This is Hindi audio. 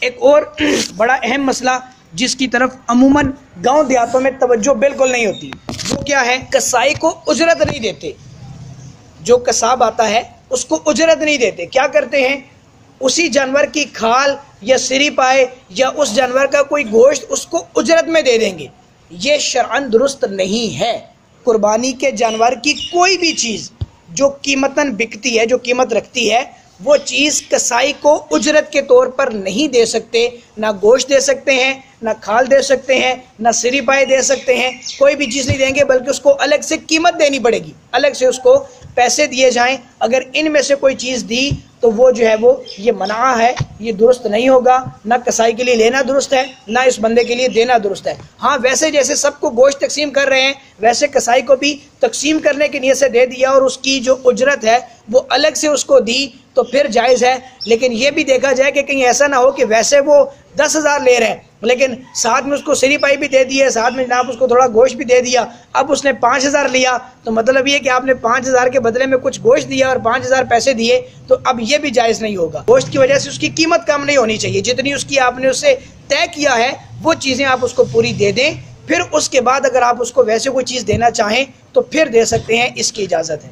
एक और बड़ा अहम मसला जिसकी तरफ अमूमन गांव देहातों में तवज्जो बिल्कुल नहीं होती, वो क्या है? कसाई को उजरत नहीं देते। जो कसाब आता है उसको उजरत नहीं देते। क्या करते हैं? उसी जानवर की खाल या सिरी पाए या उस जानवर का कोई गोश्त उसको उजरत में दे देंगे। ये शरअन दुरुस्त नहीं है। कुर्बानी के जानवर की कोई भी चीज़ जो कीमतन बिकती है, जो कीमत रखती है, वो चीज़ कसाई को उजरत के तौर पर नहीं दे सकते। ना गोश्त दे सकते हैं, ना खाल दे सकते हैं, ना सिरी पाए दे सकते हैं, कोई भी चीज़ नहीं देंगे, बल्कि उसको अलग से कीमत देनी पड़ेगी, अलग से उसको पैसे दिए जाएं। अगर इनमें से कोई चीज़ दी तो वो जो है वो ये मना है, ये दुरुस्त नहीं होगा। ना कसाई के लिए लेना दुरुस्त है, ना इस बंदे के लिए देना दुरुस्त है। हाँ, वैसे जैसे सबको गोश्त तकसीम कर रहे हैं, वैसे कसाई को भी तकसीम करने की नीयत से दे दिया और उसकी जो उजरत है वो अलग से उसको दी तो फिर जायज़ है। लेकिन ये भी देखा जाए कि कहीं ऐसा ना हो कि वैसे वो 10,000 ले रहे हैं लेकिन साथ में उसको सिरी पाई भी दे दी है, साथ में जनाब उसको थोड़ा गोश्त भी दे दिया, अब उसने 5,000 लिया, तो मतलब ये कि आपने 5,000 के बदले में कुछ गोश्त दिया और 5,000 पैसे दिए, तो अब ये भी जायज़ नहीं होगा। गोश्त की वजह से उसकी कीमत कम नहीं होनी चाहिए। जितनी उसकी आपने उससे तय किया है वो चीज़ें आप उसको पूरी दे दें। फिर उसके बाद अगर आप उसको वैसे कोई चीज़ देना चाहें तो फिर दे सकते हैं, इसकी इजाज़त है।